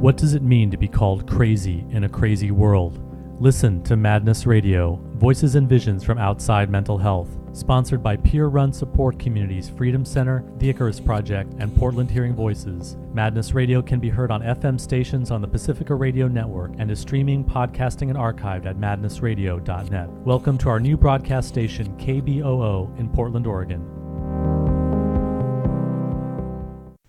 What does it mean to be called crazy in a crazy world? Listen to Madness Radio, voices and visions from outside mental health. Sponsored by peer-run support communities Freedom Center, the Icarus Project, and Portland Hearing Voices. Madness Radio can be heard on FM stations on the Pacifica Radio Network and is streaming, podcasting, and archived at madnessradio.net. Welcome to our new broadcast station, KBOO, in Portland, Oregon.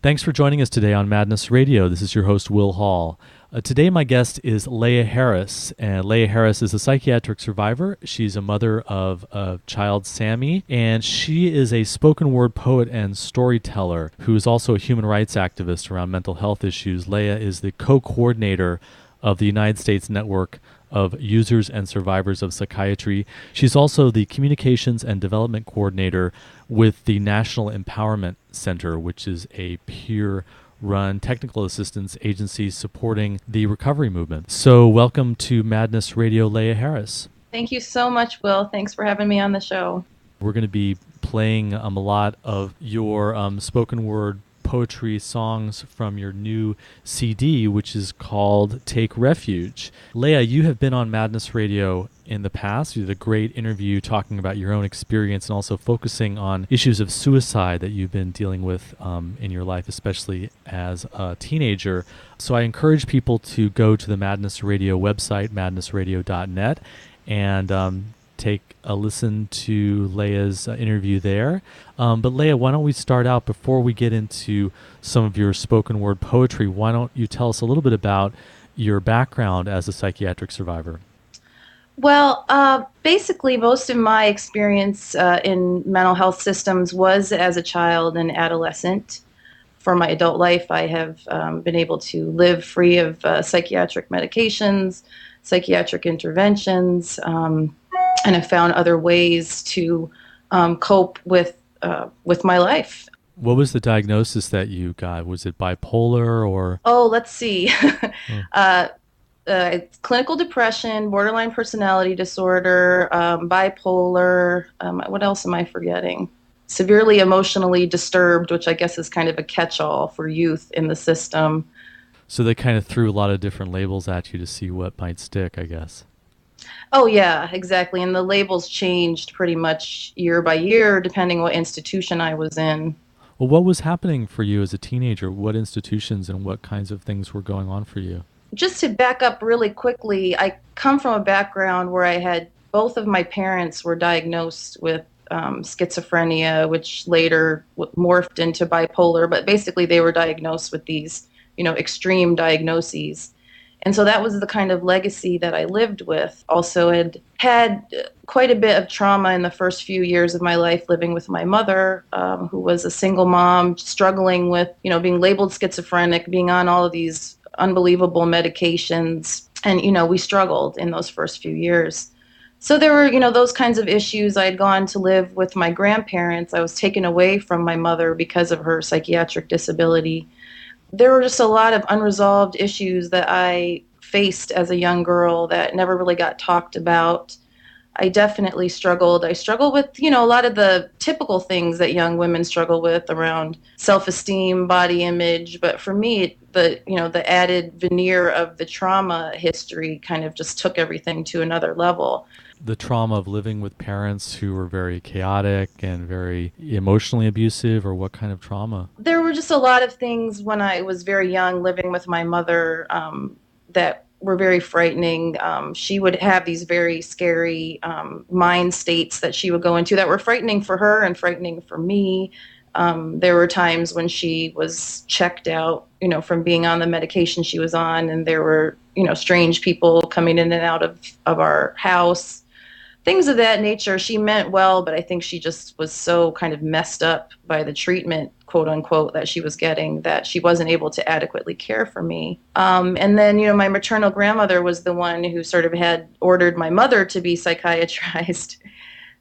Thanks for joining us today on Madness Radio. This is your host, Will Hall. Today my guest is Leah Harris, and Leah Harris is a psychiatric survivor. She's a mother of a child, Sammy, and she is a spoken word poet and storyteller who is also a human rights activist around mental health issues. Leah is the co-coordinator of the United States Network of Users and Survivors of Psychiatry. She's also the Communications and Development Coordinator with the National Empowerment Center, which is a peer-run technical assistance agency supporting the recovery movement. So welcome to Madness Radio, Leah Harris. Thank you so much, Will. Thanks for having me on the show. We're going to be playing a lot of your spoken word poetry songs from your new CD, which is called Take Refuge. Leah, you have been on Madness Radio in the past. You did a great interview talking about your own experience and also focusing on issues of suicide that you've been dealing with in your life, especially as a teenager. So I encourage people to go to the Madness Radio website, madnessradio.net, and take a listen to Leah's interview there. But Leah, why don't we start out, before we get into some of your spoken word poetry, why don't you tell us a little bit about your background as a psychiatric survivor? Well, basically most of my experience in mental health systems was as a child and adolescent. For my adult life, I have been able to live free of psychiatric medications, psychiatric interventions, and have found other ways to cope with my life. What was the diagnosis that you got? Was it bipolar or? Oh, let's see. Clinical depression, borderline personality disorder, bipolar. What else am I forgetting? Severely emotionally disturbed, which I guess is kind of a catch-all for youth in the system. So they kind of threw a lot of different labels at you to see what might stick, I guess. Oh, yeah, exactly. And the labels changed pretty much year by year, depending what institution I was in. Well, what was happening for you as a teenager? What institutions and what kinds of things were going on for you? Just to back up really quickly, I come from a background where I had both of my parents were diagnosed with schizophrenia, which later morphed into bipolar. But basically, they were diagnosed with these, extreme diagnoses. And so that was the kind of legacy that I lived with. Also had quite a bit of trauma in the first few years of my life living with my mother, who was a single mom, struggling with, being labeled schizophrenic, being on all of these unbelievable medications. And, we struggled in those first few years. So there were, those kinds of issues. I had gone to live with my grandparents. I was taken away from my mother because of her psychiatric disability. There were just a lot of unresolved issues that I faced as a young girl that never really got talked about. I definitely struggled. I struggled with, a lot of the typical things that young women struggle with around self-esteem, body image. But for me, the added veneer of the trauma history kind of just took everything to another level. The trauma of living with parents who were very chaotic and very emotionally abusive, or what kind of trauma? There were just a lot of things when I was very young living with my mother that were very frightening. She would have these very scary mind states that she would go into that were frightening for her and frightening for me. There were times when she was checked out, from being on the medication she was on, and there were, strange people coming in and out of our house. Things of that nature. She meant well, but I think she just was so kind of messed up by the treatment, quote unquote, that she was getting, that she wasn't able to adequately care for me. And then, my maternal grandmother was the one who sort of had ordered my mother to be psychiatrized.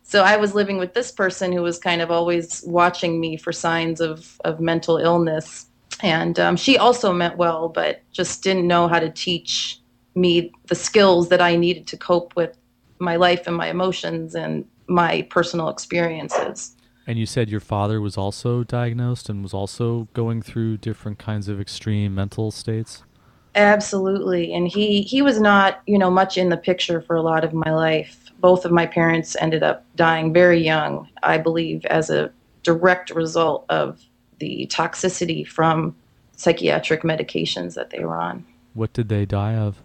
So I was living with this person who was kind of always watching me for signs of mental illness. And she also meant well, but just didn't know how to teach me the skills that I needed to cope with my life and my emotions and my personal experiences. And you said your father was also diagnosed and was also going through different kinds of extreme mental states? Absolutely. And he was not, much in the picture for a lot of my life. Both of my parents ended up dying very young, I believe, as a direct result of the toxicity from psychiatric medications that they were on. What did they die of?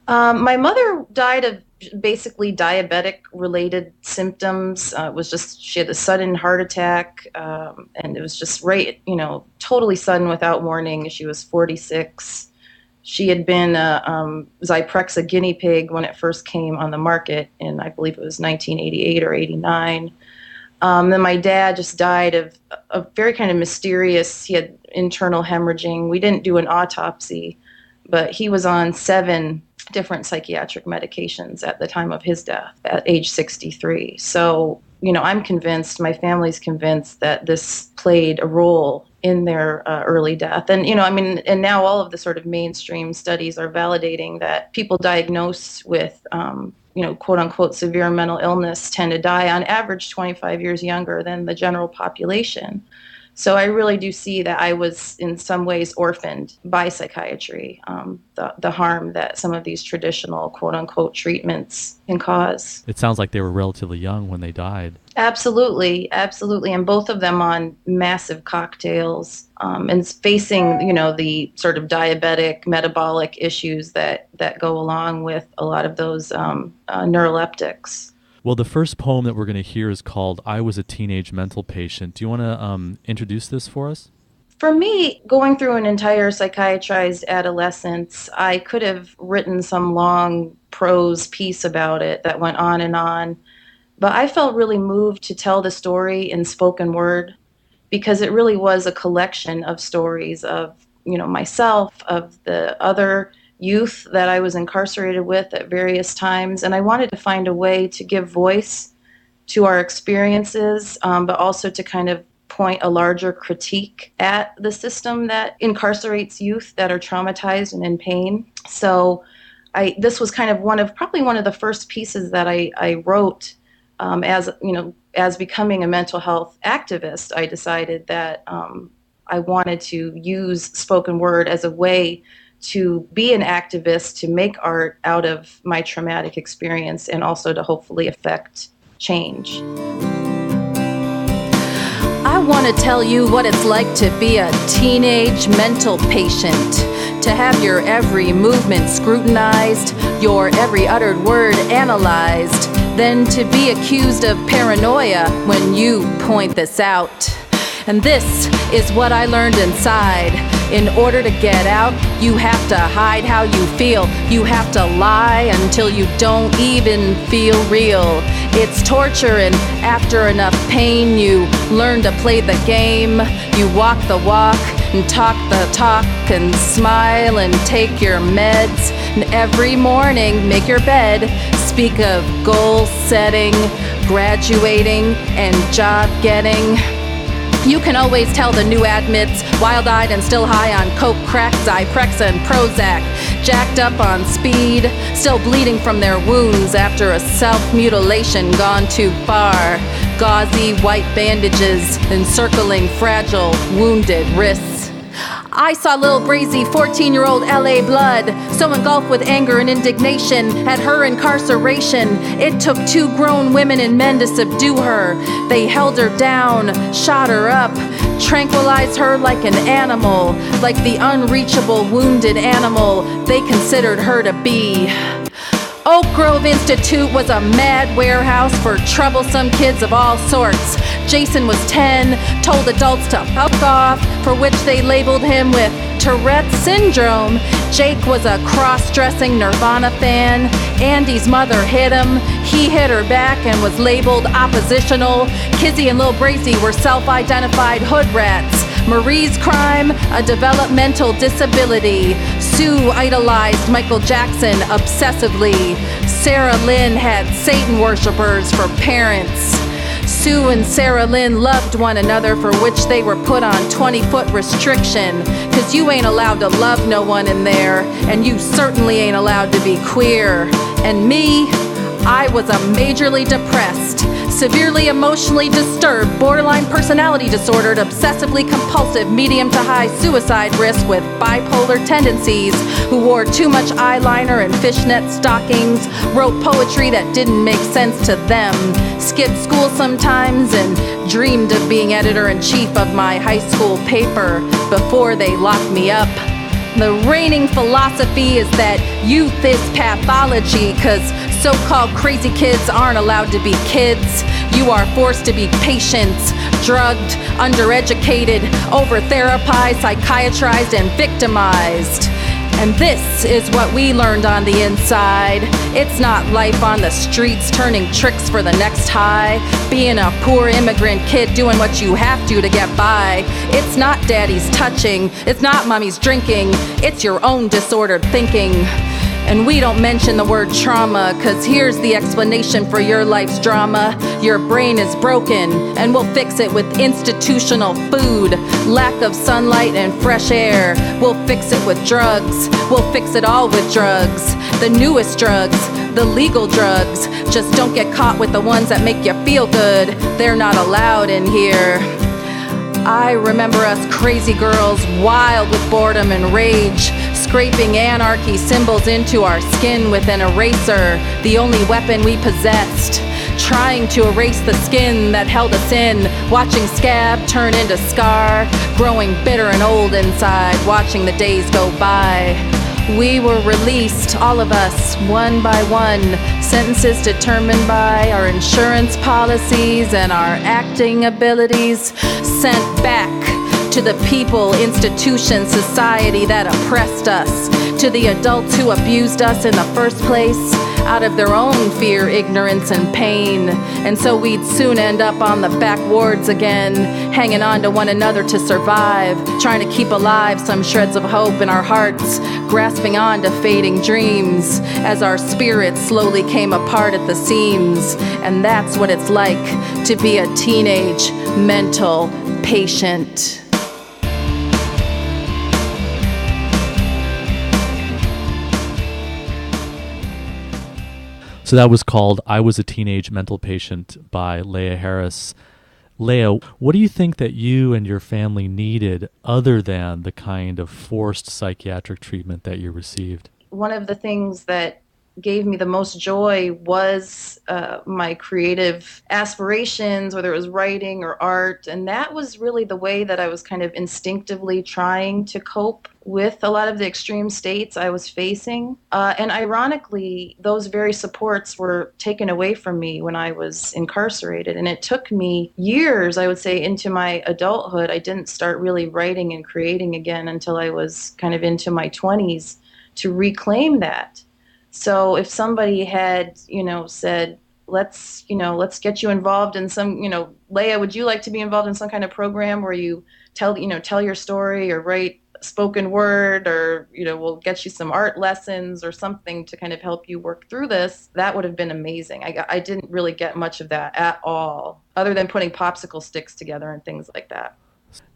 My mother died of basically diabetic related symptoms. It was just, she had a sudden heart attack, and it was just right, totally sudden without warning. She was 46. She had been a Zyprexa guinea pig when it first came on the market in, I believe it was 1988 or 89. Then my dad just died of a very kind of mysterious, he had internal hemorrhaging. We didn't do an autopsy, but he was on 7 different psychiatric medications at the time of his death at age 63. So, I'm convinced, my family's convinced that this played a role in their early death. And, and now all of the sort of mainstream studies are validating that people diagnosed with, quote unquote, severe mental illness tend to die on average 25 years younger than the general population. So I really do see that I was in some ways orphaned by psychiatry, the harm that some of these traditional quote unquote treatments can cause. It sounds like they were relatively young when they died. Absolutely, absolutely. And both of them on massive cocktails, and facing, the sort of diabetic, metabolic issues that go along with a lot of those neuroleptics. Well, the first poem that we're going to hear is called I Was a Teenage Mental Patient. Do you want to introduce this for us? For me, going through an entire psychiatrized adolescence, I could have written some long prose piece about it that went on and on. But I felt really moved to tell the story in spoken word because it really was a collection of stories of, myself, of the other youth that I was incarcerated with at various times. And I wanted to find a way to give voice to our experiences, but also to kind of point a larger critique at the system that incarcerates youth that are traumatized and in pain. So this was kind of probably one of the first pieces that I wrote as becoming a mental health activist. I decided that I wanted to use spoken word as a way to be an activist, to make art out of my traumatic experience, and also to hopefully affect change. I want to tell you what it's like to be a teenage mental patient, to have your every movement scrutinized, your every uttered word analyzed, then to be accused of paranoia when you point this out. And this is what I learned inside. In order to get out, you have to hide how you feel. You have to lie until you don't even feel real. It's torture, and after enough pain, you learn to play the game. You walk the walk and talk the talk and smile and take your meds. And every morning, make your bed. Speak of goal setting, graduating, and job getting. You can always tell the new admits, wild-eyed and still high on coke, crack, Zyprexa, and Prozac, jacked up on speed, still bleeding from their wounds after a self-mutilation gone too far, gauzy white bandages encircling fragile, wounded wrists. I saw little brazy 14-year-old LA blood, so engulfed with anger and indignation at her incarceration. It took 2 grown women and men to subdue her. They held her down, shot her up, tranquilized her like an animal, like the unreachable wounded animal they considered her to be. Oak Grove Institute was a mad warehouse for troublesome kids of all sorts. Jason was 10, told adults to fuck off, for which they labeled him with Tourette's syndrome. Jake was a cross-dressing Nirvana fan. Andy's mother hit him. He hit her back and was labeled oppositional. Kizzy and Lil Brazy were self-identified hood rats. Marie's crime, a developmental disability. Sue idolized Michael Jackson obsessively. Sarah Lynn had Satan worshipers for parents. Sue and Sarah Lynn loved one another, for which they were put on 20-foot restriction. Cause you ain't allowed to love no one in there, and you certainly ain't allowed to be queer. And me, I was a majorly depressed, severely emotionally disturbed, borderline personality disordered, obsessively compulsive, medium to high suicide risk with bipolar tendencies, who wore too much eyeliner and fishnet stockings, wrote poetry that didn't make sense to them, skipped school sometimes, and dreamed of being editor-in-chief of my high school paper before they locked me up. The reigning philosophy is that youth is pathology, 'cause so-called crazy kids aren't allowed to be kids. You are forced to be patients, drugged, undereducated, over-therapized, psychiatrized, and victimized. And this is what we learned on the inside. It's not life on the streets turning tricks for the next high. Being a poor immigrant kid doing what you have to get by. It's not daddy's touching. It's not mommy's drinking. It's your own disordered thinking. And we don't mention the word trauma, 'cause here's the explanation for your life's drama. Your brain is broken, and we'll fix it with institutional food, lack of sunlight and fresh air. We'll fix it with drugs. We'll fix it all with drugs. The newest drugs, the legal drugs. Just don't get caught with the ones that make you feel good. They're not allowed in here. I remember us crazy girls, wild with boredom and rage, scraping anarchy symbols into our skin with an eraser, the only weapon we possessed, trying to erase the skin that held us in, watching scab turn into scar, growing bitter and old inside, watching the days go by. We were released, all of us, one by one, sentences determined by our insurance policies and our acting abilities, sent back to the people, institutions, society that oppressed us, to the adults who abused us in the first place, out of their own fear, ignorance, and pain. And so we'd soon end up on the back wards again, hanging on to one another to survive, trying to keep alive some shreds of hope in our hearts, grasping on to fading dreams as our spirits slowly came apart at the seams. And that's what it's like to be a teenage mental patient. So that was called I Was a Teenage Mental Patient by Leah Harris. Leah, what do you think that you and your family needed other than the kind of forced psychiatric treatment that you received? One of the things that gave me the most joy was my creative aspirations, whether it was writing or art. And that was really the way that I was kind of instinctively trying to cope with a lot of the extreme states I was facing. And ironically, those very supports were taken away from me when I was incarcerated. And it took me years, I would say, into my adulthood. I didn't start really writing and creating again until I was kind of into my 20s to reclaim that. So if somebody had, said, let's get you involved in some, Leah, would you like to be involved in some kind of program where you tell your story or write spoken word, or, we'll get you some art lessons or something to kind of help you work through this, that would have been amazing. I didn't really get much of that at all, other than putting popsicle sticks together and things like that.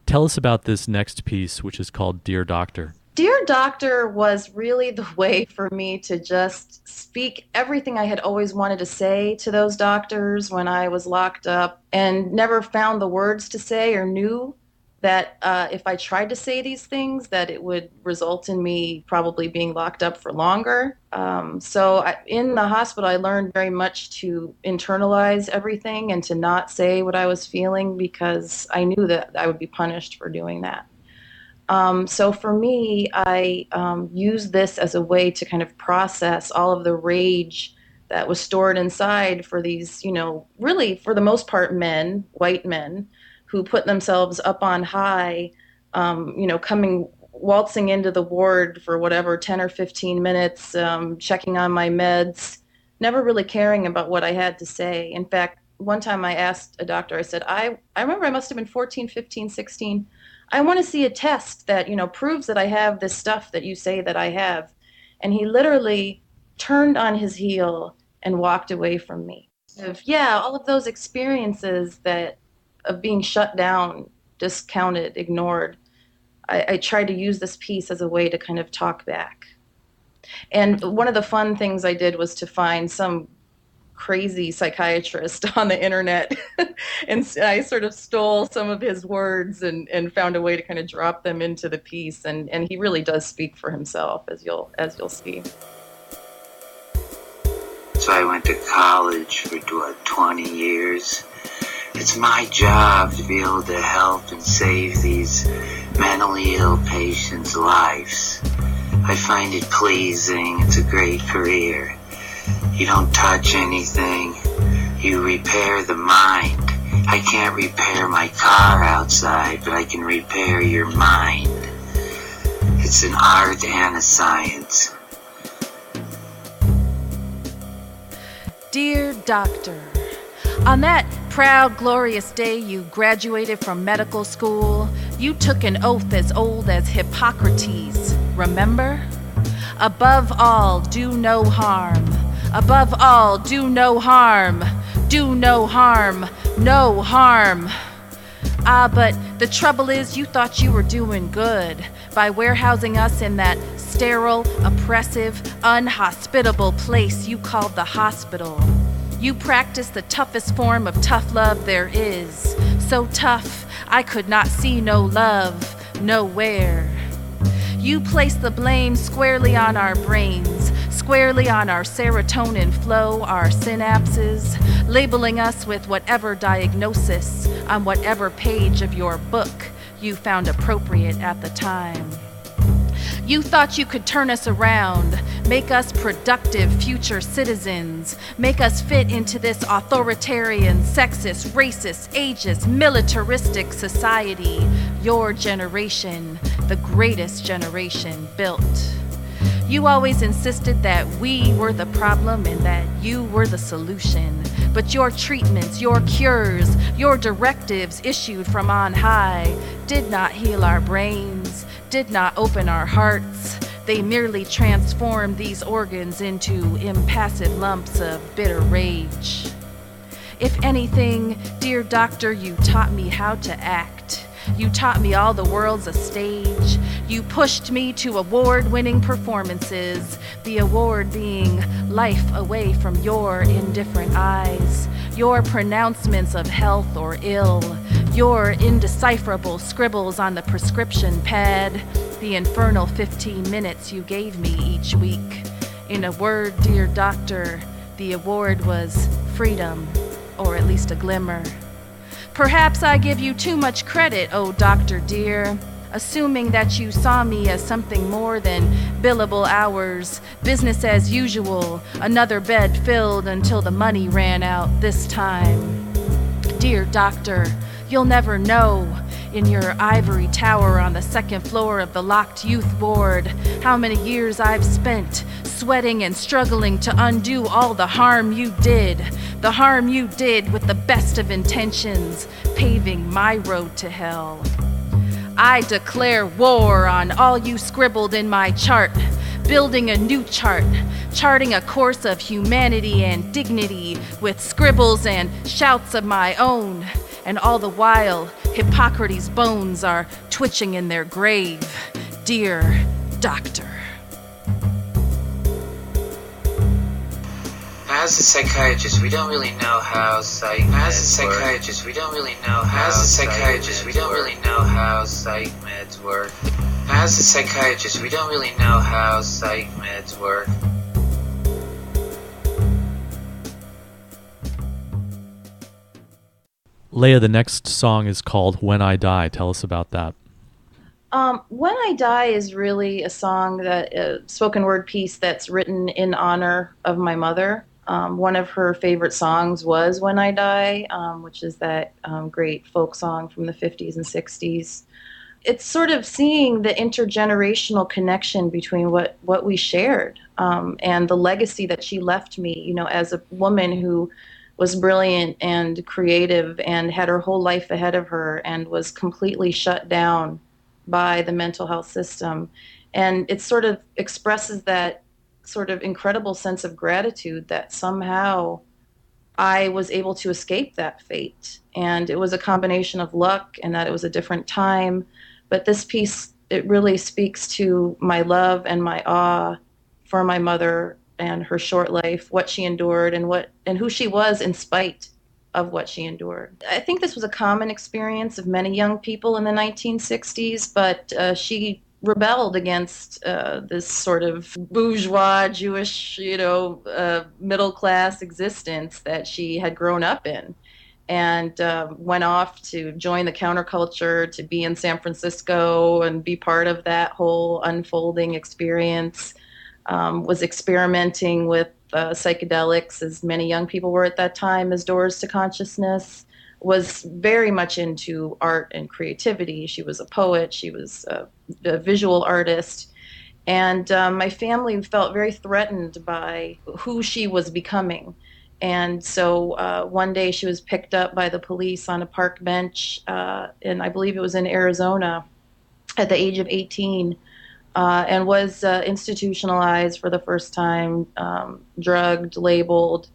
Tell us about this next piece, which is called Dear Doctor. Dear Doctor was really the way for me to just speak everything I had always wanted to say to those doctors when I was locked up, and never found the words to say, or knew that if I tried to say these things, that it would result in me probably being locked up for longer. In the hospital, I learned very much to internalize everything and to not say what I was feeling, because I knew that I would be punished for doing that. So for me, I used this as a way to kind of process all of the rage that was stored inside for these, really for the most part men, white men, who put themselves up on high, waltzing into the ward for whatever, 10 or 15 minutes, checking on my meds, never really caring about what I had to say. In fact, one time I asked a doctor, I said, I remember I must have been 14, 15, 16. I want to see a test that, proves that I have this stuff that you say that I have. And he literally turned on his heel and walked away from me. All of those experiences of being shut down, discounted, ignored, I tried to use this piece as a way to kind of talk back. And one of the fun things I did was to find some crazy psychiatrist on the internet. And I sort of stole some of his words and found a way to kind of drop them into the piece. And he really does speak for himself, as you'll see. So I went to college for 20 years. It's my job to be able to help and save these mentally ill patients' lives. I find it pleasing. It's a great career. You don't touch anything. You repair the mind. I can't repair my car outside, but I can repair your mind. It's an art and a science. Dear Doctor, on that proud, glorious day you graduated from medical school, you took an oath as old as Hippocrates, remember? Above all, do no harm. Above all, do no harm. Do no harm. No harm. But the trouble is you thought you were doing good by warehousing us in that sterile, oppressive, unhospitable place you called the hospital. You practiced the toughest form of tough love there is. So tough, I could not see no love, nowhere. You placed the blame squarely on our brains, squarely on our serotonin flow, our synapses, labeling us with whatever diagnosis on whatever page of your book you found appropriate at the time. You thought you could turn us around, make us productive future citizens, make us fit into this authoritarian, sexist, racist, ageist, militaristic society your generation, the greatest generation, built. You always insisted that we were the problem and that you were the solution. But your treatments, your cures, your directives issued from on high did not heal our brains, did not open our hearts. They merely transformed these organs into impassive lumps of bitter rage. If anything, dear doctor, you taught me how to act. You taught me all the world's a stage. You pushed me to award-winning performances, the award being life away from your indifferent eyes, your pronouncements of health or ill, your indecipherable scribbles on the prescription pad, the infernal 15 minutes you gave me each week. In a word, dear doctor, the award was freedom, or at least a glimmer. Perhaps I give you too much credit, oh doctor dear, assuming that you saw me as something more than billable hours, business as usual, another bed filled until the money ran out this time. Dear doctor, you'll never know, in your ivory tower on the second floor of the locked youth ward, how many years I've spent sweating and struggling to undo all the harm you did with the best of intentions, paving my road to hell. I declare war on all you scribbled in my chart, building a new chart, charting a course of humanity and dignity with scribbles and shouts of my own. And all the while, Hippocrates' bones are twitching in their grave. Dear doctor. As a psychiatrist, we don't really know how psych meds work. As a psychiatrist, we don't really know how psych meds work. Leah, the next song is called When I Die. Tell us about that. When I Die is really a song that spoken word piece that's written in honor of my mother. One of her favorite songs was When I Die, which is that great folk song from the 50s and 60s. It's sort of seeing the intergenerational connection between what we shared and the legacy that she left me, you know, as a woman who was brilliant and creative and had her whole life ahead of her and was completely shut down by the mental health system. And it sort of expresses that sort of incredible sense of gratitude that somehow I was able to escape that fate. And it was a combination of luck and that it was a different time. But this piece, it really speaks to my love and my awe for my mother and her short life, what she endured, and who she was in spite of what she endured. I think this was a common experience of many young people in the 1960s, but she rebelled against this sort of bourgeois Jewish, middle class existence that she had grown up in, and went off to join the counterculture, to be in San Francisco and be part of that whole unfolding experience. Was experimenting with psychedelics, as many young people were at that time, as doors to consciousness. Was very much into art and creativity. She was a poet. She was a visual artist. And my family felt very threatened by who she was becoming. And so one day she was picked up by the police on a park bench, and I believe it was in Arizona, at the age of 18, and was institutionalized for the first time, drugged, labeled,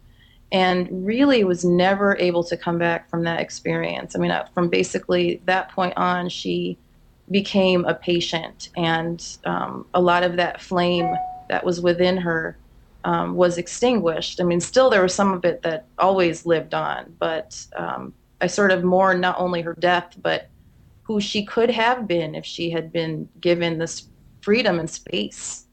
and really was never able to come back from that experience. I mean, from basically that point on, she became a patient, and a lot of that flame that was within her was extinguished. I mean, still there was some of it that always lived on, but I sort of mourn not only her death, but who she could have been if she had been given this freedom and space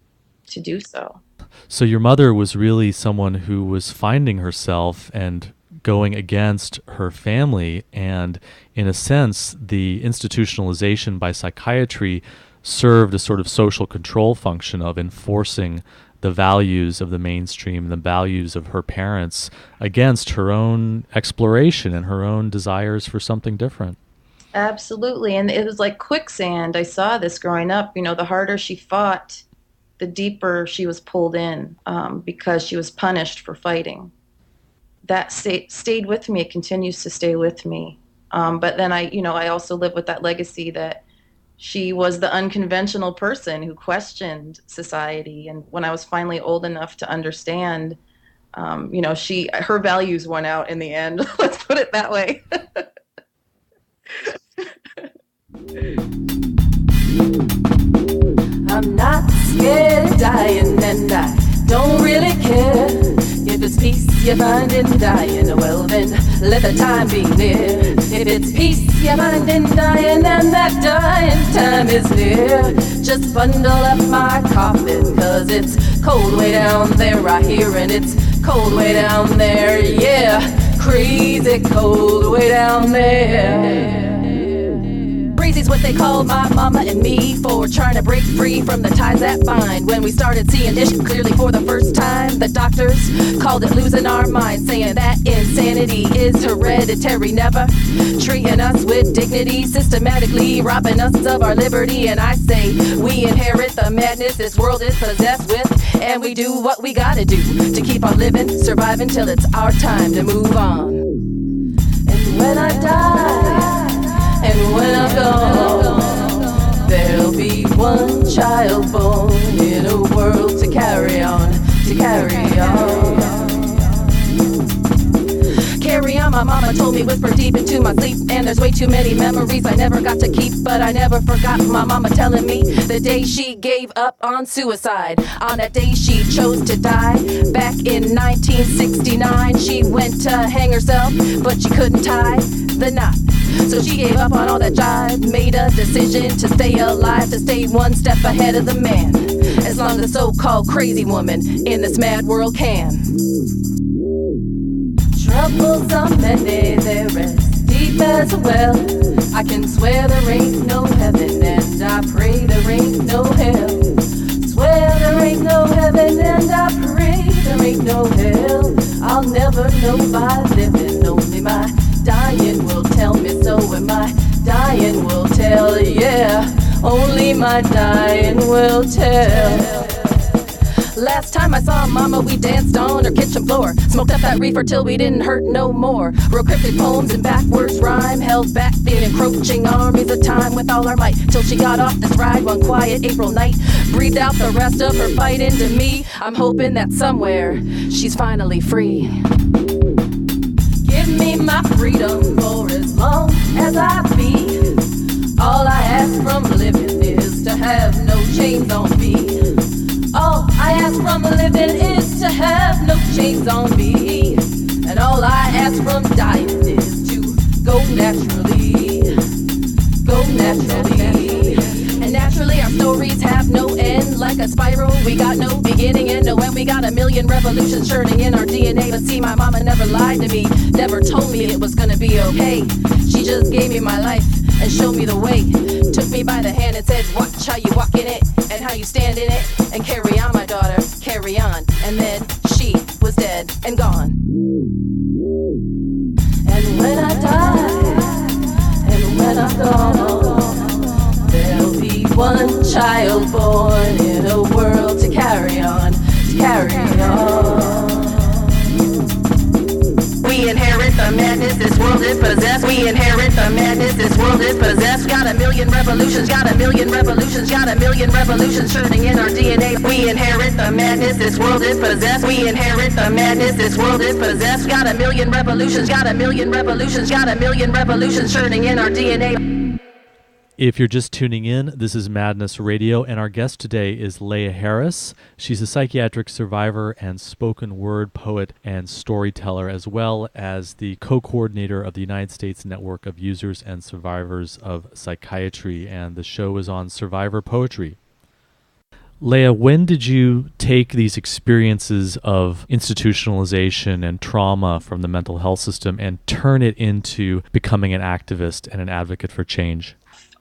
to do so. So your mother was really someone who was finding herself and going against her family, and in a sense, the institutionalization by psychiatry served a sort of social control function of enforcing the values of the mainstream, the values of her parents, against her own exploration and her own desires for something different. Absolutely. And it was like quicksand. I saw this growing up. The harder she fought, the deeper she was pulled in, because she was punished for fighting. That stayed with me. It continues to stay with me. But then I also live with that legacy that she was the unconventional person who questioned society. And when I was finally old enough to understand, her values won out in the end. Let's put it that way. I'm not scared of dying, and I don't really care if it's peace you find in dying. Well then, let the time be near. If it's peace you find in dying, and that dying time is near, just bundle up my coffin, 'cause it's cold way down there, I hear, and it's cold way down there, yeah, crazy cold way down there. Crazy's what they called my mama and me for trying to break free from the ties that bind. When we started seeing issues clearly for the first time, the doctors called it losing our minds, saying that insanity is hereditary, never treating us with dignity, systematically robbing us of our liberty. And I say we inherit the madness this world is possessed with, and we do what we gotta do to keep on living, surviving till it's our time to move on. And when I die, and when I'm gone, there'll be one child born in a world to carry on, to carry on. Carry on, my mama told me, whispered deep into my sleep, and there's way too many memories I never got to keep, but I never forgot my mama telling me the day she gave up on suicide. On that day she chose to die, back in 1969, she went to hang herself, but she couldn't tie the knot. So she gave up on all that jive, made a decision to stay alive, to stay one step ahead of the man, as long as the so-called crazy woman in this mad world can. Troubles are many, they're as deep as a well. I can swear there ain't no heaven, and I pray there ain't no hell. Swear there ain't no heaven, and I pray there ain't no hell. I'll never know by living, only my dying will tell me so, and my dying will tell, yeah, only my dying will tell. Last time I saw mama, we danced on her kitchen floor, smoked up that reefer till we didn't hurt no more, wrote cryptic poems and backwards rhyme, held back the encroaching armies of time with all our might, till she got off this ride one quiet April night, breathed out the rest of her fight into me. I'm hoping that somewhere she's finally free. Give me my freedom for as long as I be. All I ask from living is to have no chains on me. All I ask from living is to a zombie. And all I ask from dying is to go naturally. Go naturally. And naturally our stories have no end. Like a spiral, we got no beginning and no end. We got a million revolutions churning in our DNA. But see, my mama never lied to me, never told me it was gonna be okay. She just gave me my life and showed me the way. Took me by the hand and said, watch how you walk in it and how you stand in it. And carry on, my daughter, carry on. And then she was dead and gone. And when I die, and when I'm gone, there'll be one child born in a world to carry on, to carry on. We inherit the madness this world is possessed. We inherit the madness this world is possessed. Got a million revolutions, got a million revolutions, got a million revolutions churning in our DNA. We inherit the madness this world is possessed. We inherit the madness this world is possessed. Got a million revolutions, got a million revolutions, got a million revolutions churning in our DNA. If you're just tuning in, this is Madness Radio, and our guest today is Leah Harris. She's a psychiatric survivor and spoken word poet and storyteller, as well as the co-coordinator of the United States Network of Users and Survivors of Psychiatry, and the show is on survivor poetry. Leah, when did you take these experiences of institutionalization and trauma from the mental health system and turn it into becoming an activist and an advocate for change?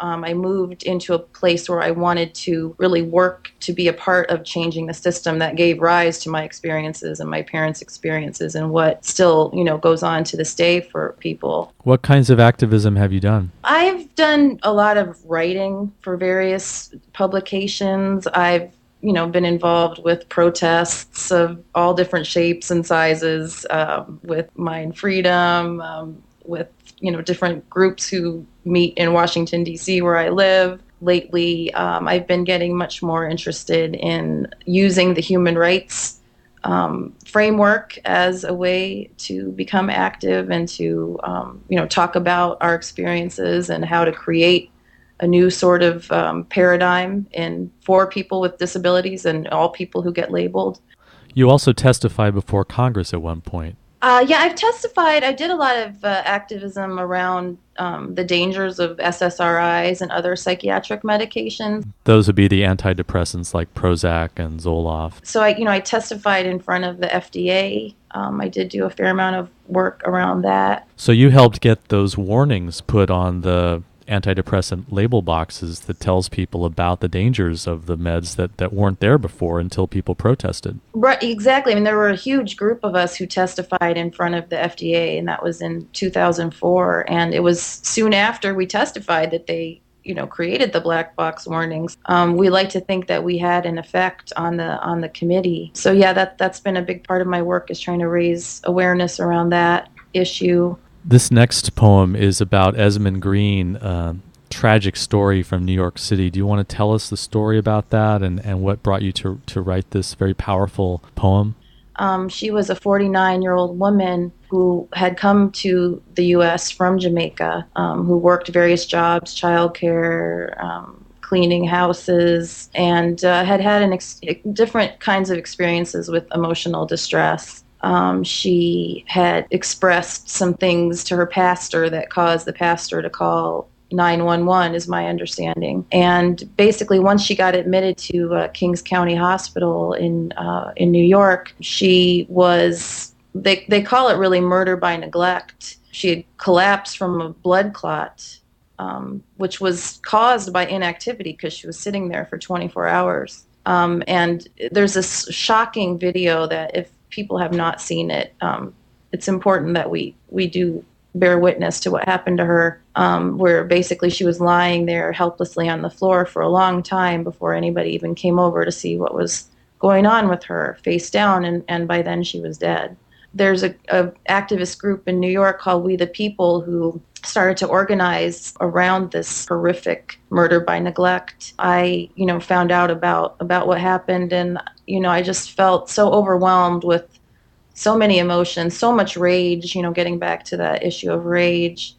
I moved into a place where I wanted to really work to be a part of changing the system that gave rise to my experiences and my parents' experiences and what still, goes on to this day for people. What kinds of activism have you done? I've done a lot of writing for various publications. I've been involved with protests of all different shapes and sizes, with Mind Freedom, with different groups who meet in Washington, D.C., where I live. Lately, I've been getting much more interested in using the human rights framework as a way to become active and to, talk about our experiences and how to create a new sort of paradigm for people with disabilities and all people who get labeled. You also testified before Congress at one point. Yeah, I've testified. I did a lot of activism around the dangers of SSRIs and other psychiatric medications. Those would be the antidepressants like Prozac and Zoloft. So I testified in front of the FDA. I did do a fair amount of work around that. So you helped get those warnings put on the antidepressant label boxes that tells people about the dangers of the meds that weren't there before until people protested. Right, exactly. There were a huge group of us who testified in front of the FDA, and that was in 2004. And it was soon after we testified that they, created the black box warnings. We like to think that we had an effect on the committee. So yeah, that's been a big part of my work, is trying to raise awareness around that issue. This next poem is about Esmond Green, a tragic story from New York City. Do you want to tell us the story about that and what brought you to write this very powerful poem? She was a 49-year-old woman who had come to the U.S. from Jamaica, who worked various jobs, childcare, cleaning houses, and had different kinds of experiences with emotional distress. She had expressed some things to her pastor that caused the pastor to call 911, is my understanding. And basically, once she got admitted to Kings County Hospital in New York, she was, they call it really murder by neglect. She had collapsed from a blood clot, which was caused by inactivity because she was sitting there for 24 hours. And there's this shocking video that if people have not seen it, it's important that we do bear witness to what happened to her, where basically she was lying there helplessly on the floor for a long time before anybody even came over to see what was going on with her, face down, and by then she was dead. There's a activist group in New York called We the People who started to organize around this horrific murder by neglect. I, found out about what happened, and, I just felt so overwhelmed with so many emotions, so much rage, getting back to that issue of rage.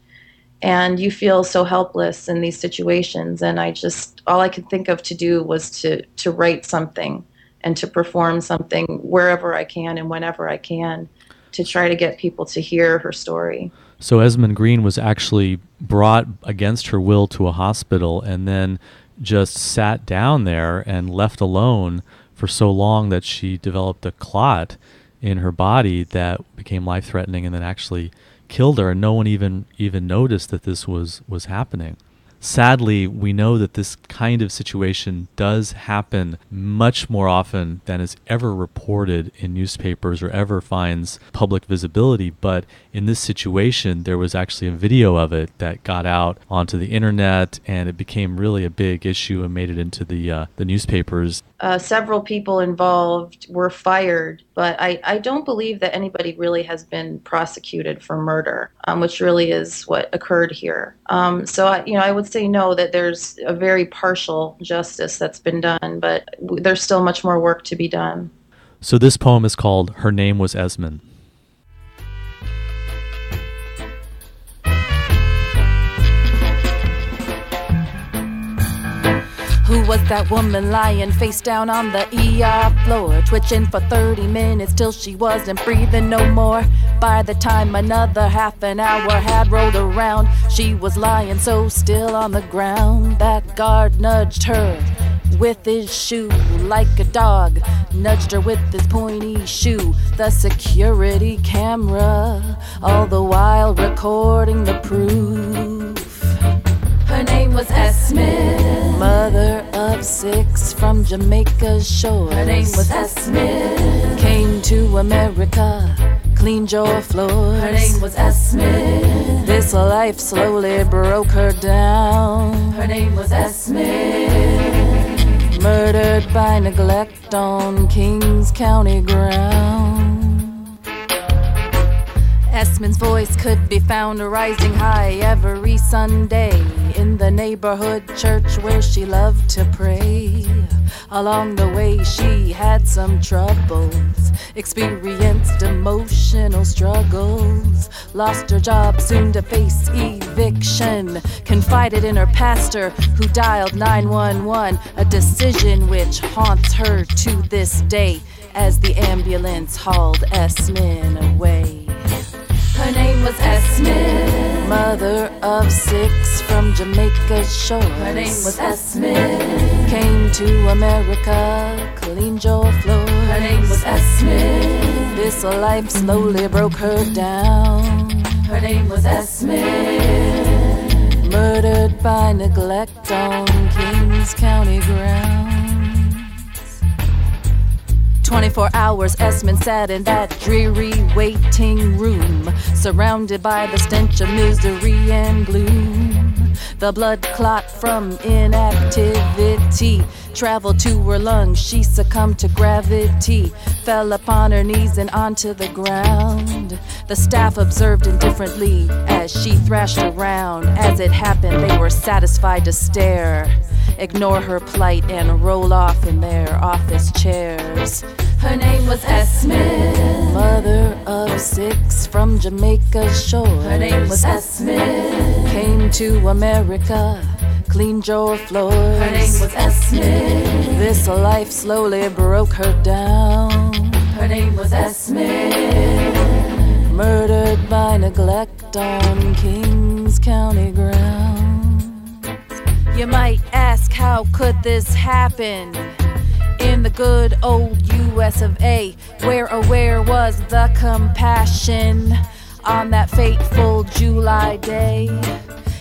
And you feel so helpless in these situations. And all I could think of to do was to write something and to perform something wherever I can and whenever I can to try to get people to hear her story. So Esmond Green was actually brought against her will to a hospital and then just sat down there and left alone for so long that she developed a clot in her body that became life-threatening and then actually killed her, and no one even noticed that this was happening. Sadly, we know that this kind of situation does happen much more often than is ever reported in newspapers or ever finds public visibility. But in this situation, there was actually a video of it that got out onto the internet, and it became really a big issue and made it into the newspapers. Several people involved were fired, but I don't believe that anybody really has been prosecuted for murder, which really is what occurred here. So I would say no, that there's a very partial justice that's been done, but there's still much more work to be done. So this poem is called Her Name Was Esmond. Who was that woman lying face down on the ER floor, twitching for 30 minutes till she wasn't breathing no more? By the time another half an hour had rolled around, she was lying so still on the ground. That guard nudged her with his shoe like a dog nudged her with his pointy shoe. The security camera all the while recording the proof. Her name was Esmond, mother of 6 from Jamaica's shores. Her name was Esmond, came to America, cleaned your floors. Her name was Esmond, this life slowly broke her down. Her name was Esmond, murdered by neglect on Kings County ground. Esmond's voice could be found rising high every Sunday in the neighborhood church where she loved to pray. Along the way she had some troubles, experienced emotional struggles, lost her job soon to face eviction, confided in her pastor who dialed 911, a decision which haunts her to this day as the ambulance hauled Esmond away. Her name was Esmond, mother of 6 from Jamaica's shores. Her name was Esmond, came to America, cleaned your floors. Her name was Esmond, this life slowly broke her down. Her name was Esmond, murdered by neglect on Kings County grounds. 24 hours Esmond sat in that dreary waiting room, surrounded by the stench of misery and gloom. The blood clot from inactivity traveled to her lungs. She succumbed to gravity, fell upon her knees and onto the ground. The staff observed indifferently as she thrashed around. As it happened, they were satisfied to stare, ignore her plight, and roll off in their office chairs. Her name was Esmond, mother of 6 from Jamaica's shores. Her name was Esmond, came to America, cleaned your floors. Her name was Esmond, this life slowly broke her down. Her name was Esmond, murdered by neglect on Kings County grounds. You might ask, how could this happen in the good old US of A? Where was the compassion on that fateful July day?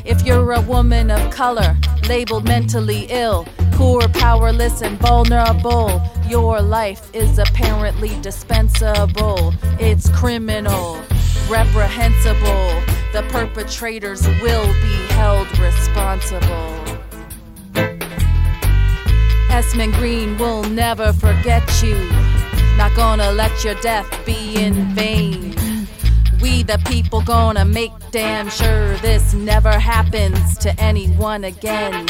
If you're a woman of color, labeled mentally ill, poor, powerless, and vulnerable, your life is apparently dispensable. It's criminal, reprehensible. The perpetrators will be held responsible. Esmond Green will never forget you, not gonna let your death be in vain. We the people gonna make damn sure this never happens to anyone again.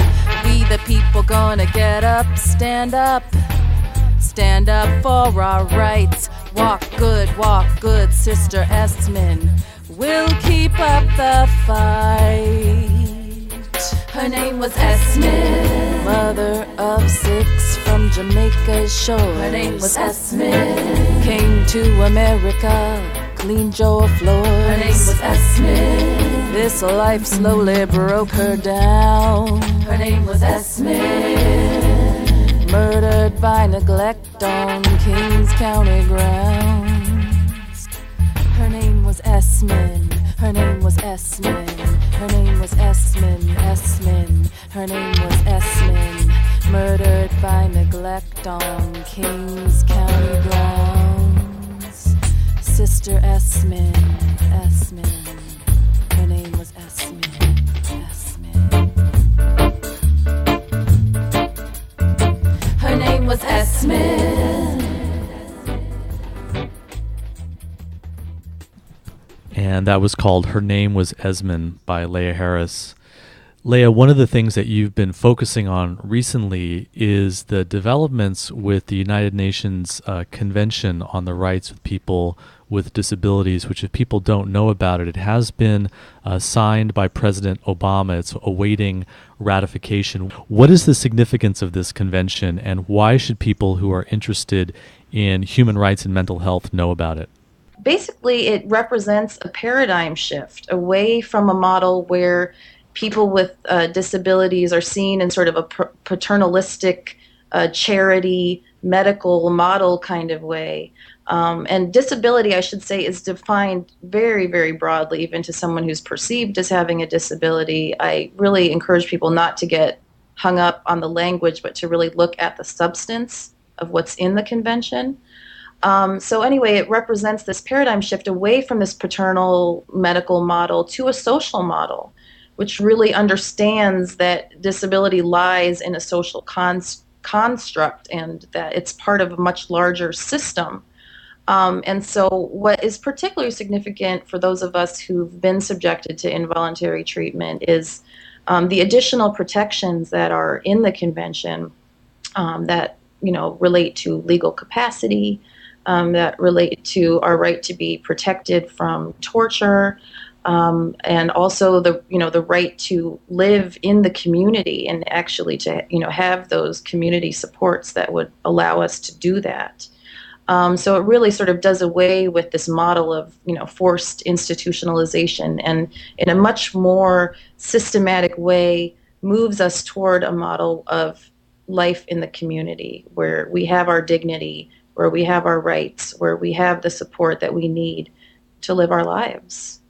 We the people gonna get up, stand up for our rights. Walk good, Sister Esmond. We'll keep up the fight. Her name was Esmond, mother of 6 from Jamaica's shore. Her name was Esmond. Came to America, cleaned your floors. Her name was Esmond. This life slowly broke her down. Her name was Esmond. Murdered by neglect on Kings County grounds. Her name was Esmond. Her name was Esmond. Her name was Esmond. Esmond. Her name was Esmond. Murdered by neglect on Kings County grounds. Sister Esmond. Esmond. Her name was Esmond. Esmond. Her name was Esmond. And that was called Her Name Was Esmond by Leah Harris. Leah, one of the things that you've been focusing on recently is the developments with the United Nations Convention on the Rights of People with Disabilities, which if people don't know about it, it has been signed by President Obama. It's awaiting ratification. What is the significance of this convention, and why should people who are interested in human rights and mental health know about it? Basically, it represents a paradigm shift away from a model where people with disabilities are seen in sort of a paternalistic charity medical model kind of way. And disability, I should say, is defined very, very broadly, even to someone who's perceived as having a disability. I really encourage people not to get hung up on the language, but to really look at the substance of what's in the convention. So anyway, it represents this paradigm shift away from this paternal medical model to a social model, which really understands that disability lies in a social construct and that it's part of a much larger system. And so what is particularly significant for those of us who've been subjected to involuntary treatment is the additional protections that are in the convention that relate to legal capacity, that relate to our right to be protected from torture, and also the right to live in the community and actually to have those community supports that would allow us to do that. So it really sort of does away with this model of forced institutionalization, and in a much more systematic way moves us toward a model of life in the community where we have our dignity, where we have our rights, where we have the support that we need to live our lives.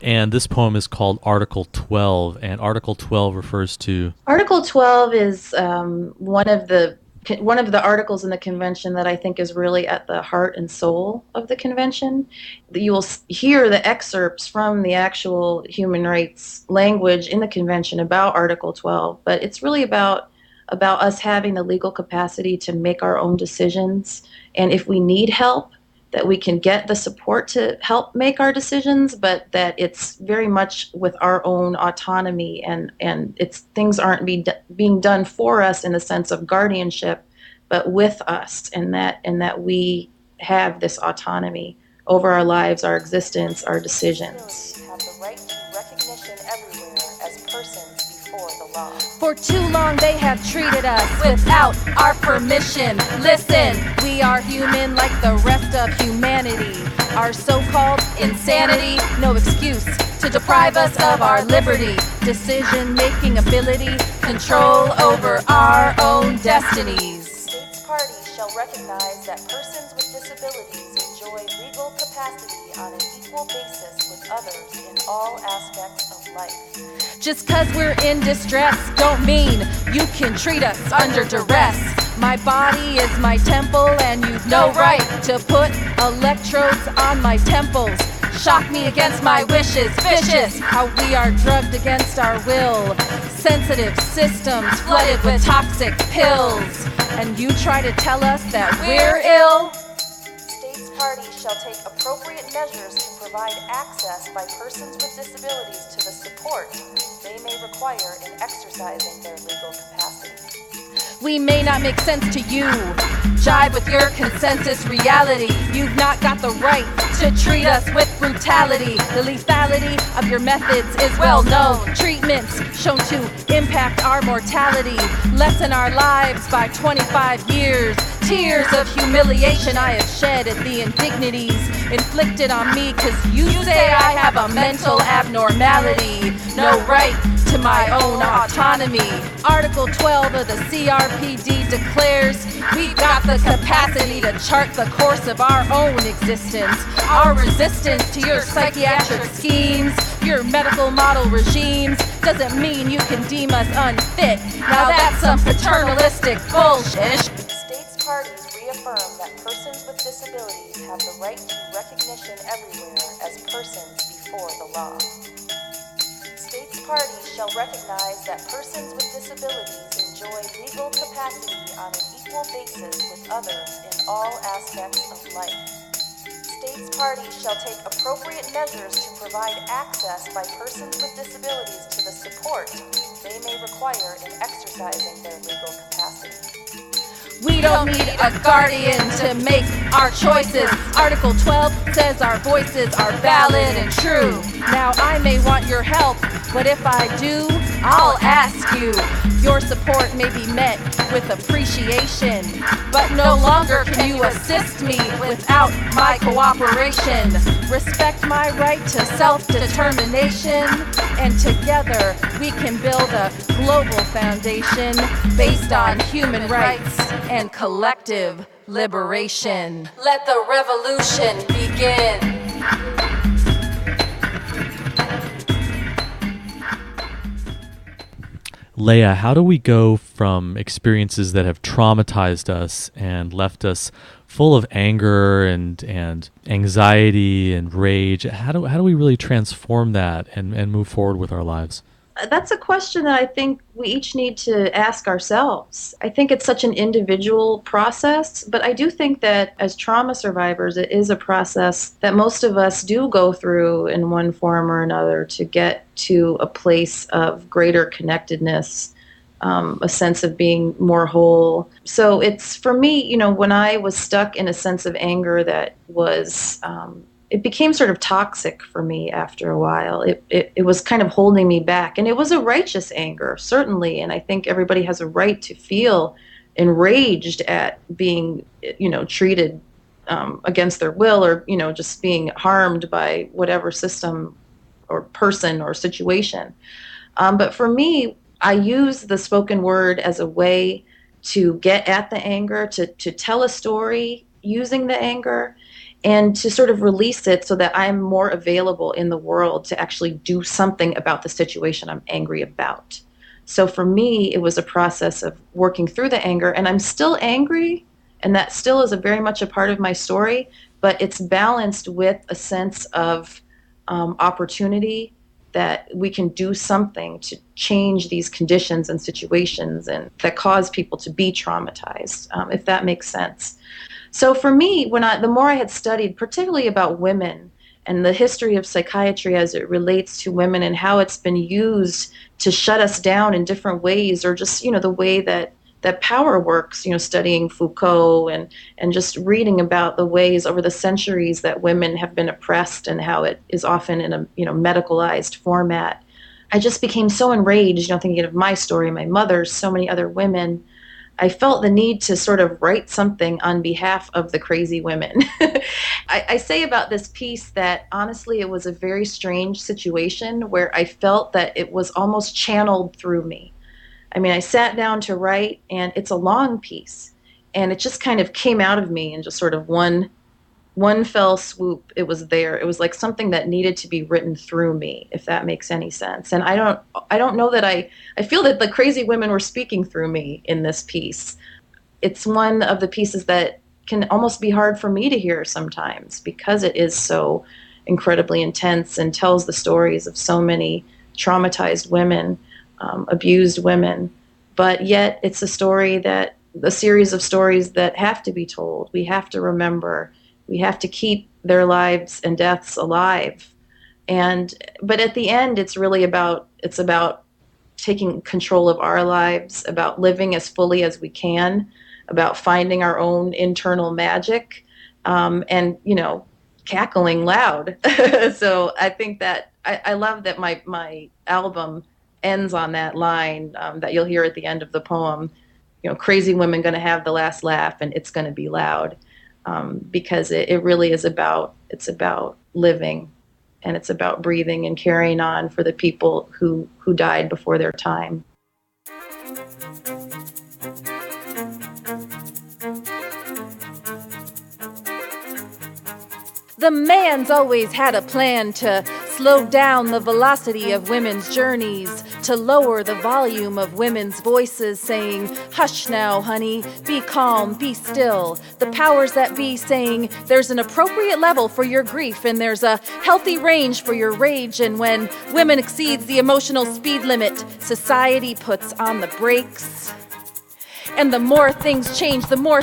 And this poem is called Article 12, and Article 12 refers to... Article 12 is one of the articles in the convention that I think is really at the heart and soul of the convention. You will hear the excerpts from the actual human rights language in the convention about Article 12, but it's really about us having the legal capacity to make our own decisions, and if we need help, that we can get the support to help make our decisions, but that it's very much with our own autonomy, and things aren't being done for us in the sense of guardianship, but with us, and that we have this autonomy over our lives, our existence, our decisions. Have the right to recognition everywhere as persons before the law. For too long they have treated us without our permission. Listen, we are human like the rest of humanity. Our so-called insanity, no excuse to deprive us of our liberty, decision-making ability, control over our own destinies. States parties shall recognize that persons with disabilities enjoy legal capacity on an equal basis with others in all aspects of life. Just cause we're in distress don't mean you can treat us under duress. My body is my temple and you've no right to put electrodes on my temples. Shock me against my wishes, vicious how we are drugged against our will. Sensitive systems flooded with toxic pills. And you try to tell us that we're ill? States parties shall take appropriate measures to provide access by persons with disabilities to the support they may require in exercising their legal capacity. We may not make sense to you. Jive with your consensus reality. You've not got the right to treat us with brutality. The lethality of your methods is well known. Treatments shown to impact our mortality, lessen our lives by 25 years. Tears of humiliation I have shed at the indignities inflicted on me, 'cause you say I have a mental abnormality. No right to my own autonomy. Article 12 of the CRPD declares we've got the capacity to chart the course of our own existence. Our resistance to your psychiatric schemes, your medical model regimes, doesn't mean you can deem us unfit. Now that's some paternalistic bullshit. States parties reaffirm that persons with disabilities have the right to recognition everywhere as persons before the law. States parties shall recognize that persons with disabilities enjoy legal capacity on an equal basis with others in all aspects of life. States parties shall take appropriate measures to provide access by persons with disabilities to the support they may require in exercising their legal capacity. We don't need a guardian to make our choices. Article 12 says our voices are valid and true. Now I may want your help, but if I do, I'll ask you. Your support may be met with appreciation, but no longer can you assist me without my cooperation. Respect my right to self-determination, and together we can build a global foundation based on human rights and collective liberation. Let the revolution begin. Leah, how do we go from experiences that have traumatized us and left us full of anger and anxiety and rage? How do we really transform that and move forward with our lives? That's a question that I think we each need to ask ourselves. I think it's such an individual process, but I do think that as trauma survivors, it is a process that most of us do go through in one form or another to get to a place of greater connectedness, a sense of being more whole. So it's, for me, when I was stuck in a sense of anger that was it became sort of toxic for me after a while. It was kind of holding me back. And it was a righteous anger, certainly. And I think everybody has a right to feel enraged at being, treated against their will, or, just being harmed by whatever system or person or situation. But for me, I use the spoken word as a way to get at the anger, to tell a story using the anger, and to sort of release it so that I'm more available in the world to actually do something about the situation I'm angry about. So for me, it was a process of working through the anger, and I'm still angry, and that still is very much a part of my story, but it's balanced with a sense of opportunity that we can do something to change these conditions and situations and that cause people to be traumatized, if that makes sense. So for me, the more I had studied, particularly about women and the history of psychiatry as it relates to women and how it's been used to shut us down in different ways, or just, the way that power works, studying Foucault and just reading about the ways over the centuries that women have been oppressed and how it is often in a, medicalized format. I just became so enraged, thinking of my story, my mother's, so many other women. I felt the need to sort of write something on behalf of the crazy women. I say about this piece that honestly it was a very strange situation where I felt that it was almost channeled through me. I mean, I sat down to write, and it's a long piece, and it just kind of came out of me in just sort of one fell swoop. It was there. It was like something that needed to be written through me, if that makes any sense. And I don't know that I feel that the crazy women were speaking through me in this piece. It's one of the pieces that can almost be hard for me to hear sometimes because it is so incredibly intense and tells the stories of so many traumatized women, abused women. But yet it's a series of stories that have to be told. We have to remember. We have to keep their lives and deaths alive. But at the end, it's about taking control of our lives, about living as fully as we can, about finding our own internal magic, and, cackling loud. So I think that I love that my album ends on that line that you'll hear at the end of the poem. Crazy women going to have the last laugh, and it's going to be loud, because it really is about living, and it's about breathing and carrying on for the people who died before their time. The man's always had a plan to slow down the velocity of women's journeys, to lower the volume of women's voices saying, hush now, honey, be calm, be still. The powers that be saying, there's an appropriate level for your grief and there's a healthy range for your rage. And when women exceeds the emotional speed limit, society puts on the brakes. And the more things change, the more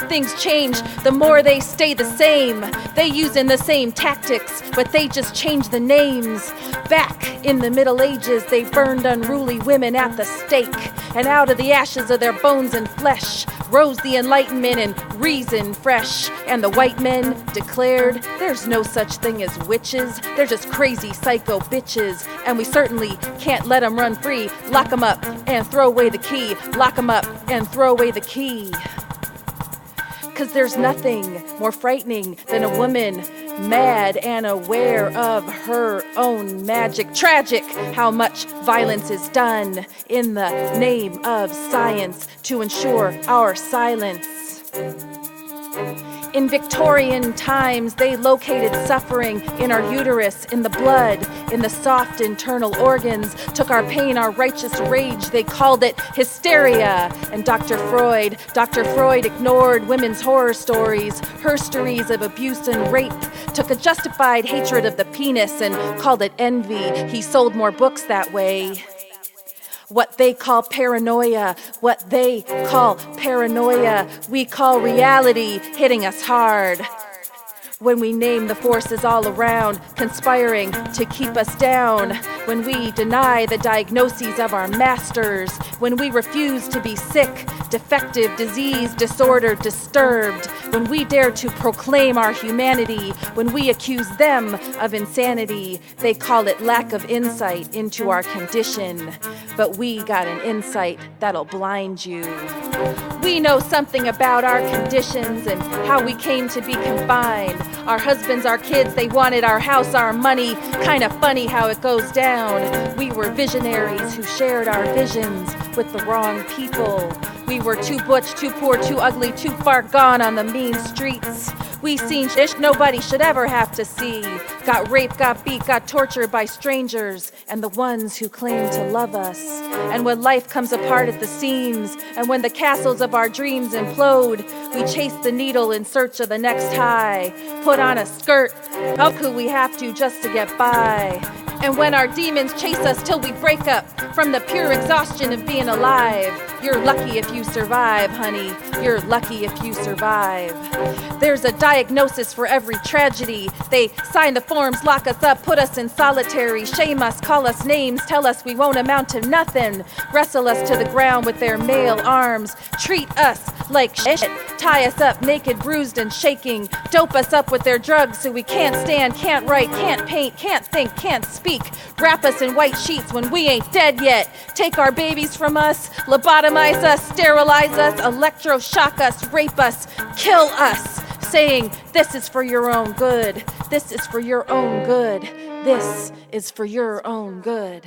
they stay the same. They using the same tactics, but they just change the names. Back in the Middle Ages, they burned unruly women at the stake. And out of the ashes of their bones and flesh rose the Enlightenment and reason fresh. And the white men declared, there's no such thing as witches. They're just crazy psycho bitches. And we certainly can't let them run free. Lock them up and throw away the key. Lock them up and throw away the key. 'Cause there's nothing more frightening than a woman mad and aware of her own magic. Tragic how much violence is done in the name of science to ensure our silence. In Victorian times, they located suffering in our uterus, in the blood, in the soft internal organs, took our pain, our righteous rage, they called it hysteria. And Dr. Freud ignored women's horror stories, her stories of abuse and rape, took a justified hatred of the penis and called it envy. He sold more books that way. What they call paranoia, we call reality hitting us hard. When we name the forces all around, conspiring to keep us down. When we deny the diagnoses of our masters. When we refuse to be sick, defective, diseased, disordered, disturbed. When we dare to proclaim our humanity. When we accuse them of insanity. They call it lack of insight into our condition. But we got an insight that'll blind you. We know something about our conditions and how we came to be confined. Our husbands, our kids, they wanted our house, our money. Kinda funny how it goes down. We were visionaries who shared our visions with the wrong people. We were too butch, too poor, too ugly, too far gone on the mean streets. We seen shit nobody should ever have to see. Got raped, got beat, got tortured by strangers and the ones who claim to love us. And when life comes apart at the seams, and when the castles of our dreams implode, we chase the needle in search of the next high. Put on a skirt, how could we have to just to get by? And when our demons chase us till we break up from the pure exhaustion of being alive, you're lucky if you survive, honey. You're lucky if you survive. There's a diagnosis for every tragedy. They sign the forms, lock us up, put us in solitary, shame us, call us names, tell us we won't amount to nothing, wrestle us to the ground with their male arms, treat us like shit, tie us up naked, bruised and shaking, dope us up with their drugs so we can't stand, can't write, can't paint, can't think, can't speak, wrap us in white sheets when we ain't dead yet, take our babies from us, lobotomize us, sterilize us, electroshock us, rape us, kill us, saying, this is for your own good, this is for your own good, this is for your own good.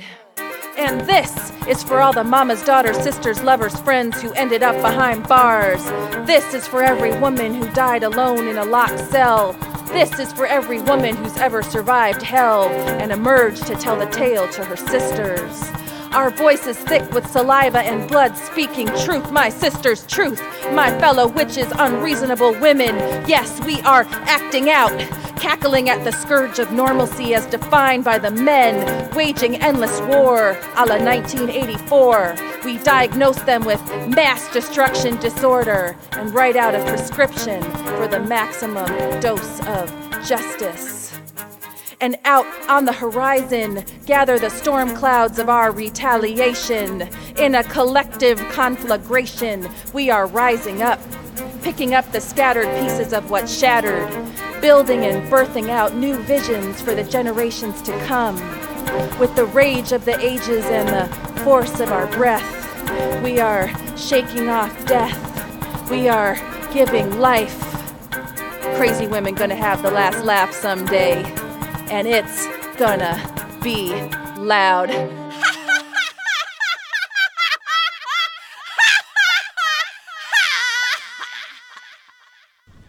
And this is for all the mamas, daughters, sisters, lovers, friends who ended up behind bars. This is for every woman who died alone in a locked cell. This is for every woman who's ever survived hell and emerged to tell the tale to her sisters. Our voices thick with saliva and blood, speaking truth, my sisters' truth, my fellow witches, unreasonable women. Yes, we are acting out, cackling at the scourge of normalcy as defined by the men, waging endless war a la 1984. We diagnose them with mass destruction disorder and write out a prescription for the maximum dose of justice. And out on the horizon gather the storm clouds of our retaliation. In a collective conflagration, we are rising up, picking up the scattered pieces of what shattered, building and birthing out new visions for the generations to come. With the rage of the ages and the force of our breath, we are shaking off death. We are giving life. Crazy women gonna have the last laugh someday, and it's gonna be loud.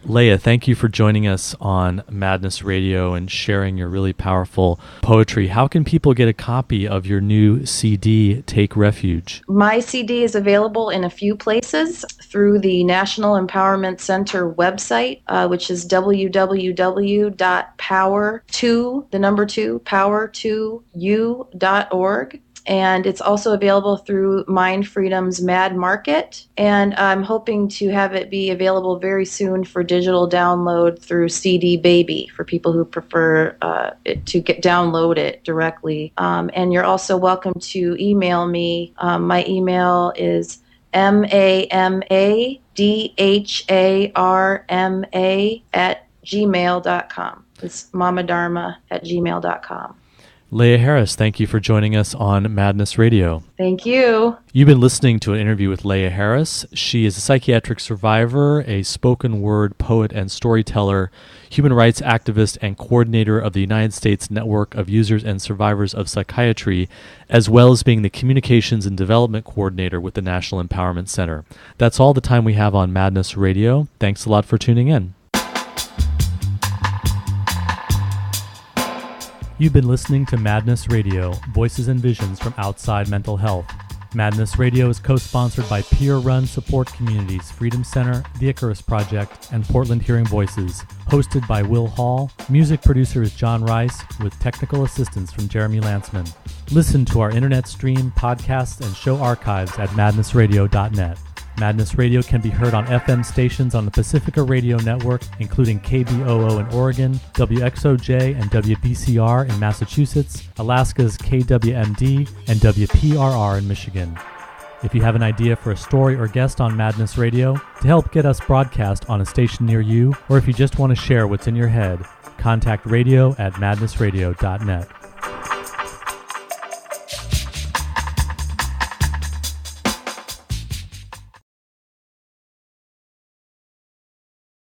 Leah, thank you for joining us on Madness Radio and sharing your really powerful poetry. How can people get a copy of your new CD, Take Refuge? My CD is available in a few places through the National Empowerment Center website, which is www.power2u.org. And it's also available through Mind Freedom's Mad Market. And I'm hoping to have it be available very soon for digital download through CD Baby for people who prefer to download it directly. And you're also welcome to email me. My email is mamadharma@gmail.com. It's mamadharma@gmail.com. Leah Harris, thank you for joining us on Madness Radio. Thank you. You've been listening to an interview with Leah Harris. She is a psychiatric survivor, a spoken word poet and storyteller, human rights activist, and coordinator of the United States Network of Users and Survivors of Psychiatry, as well as being the Communications and Development Coordinator with the National Empowerment Center. That's all the time we have on Madness Radio. Thanks a lot for tuning in. You've been listening to Madness Radio, Voices and Visions from Outside Mental Health. Madness Radio is co-sponsored by peer-run support communities Freedom Center, The Icarus Project, and Portland Hearing Voices. Hosted by Will Hall, music producer is John Rice, with technical assistance from Jeremy Lantzman. Listen to our internet stream, podcasts, and show archives at madnessradio.net. Madness Radio can be heard on FM stations on the Pacifica Radio Network, including KBOO in Oregon, WXOJ and WBCR in Massachusetts, Alaska's KWMD, and WPRR in Michigan. If you have an idea for a story or guest on Madness Radio, to help get us broadcast on a station near you, or if you just want to share what's in your head, contact radio@madnessradio.net.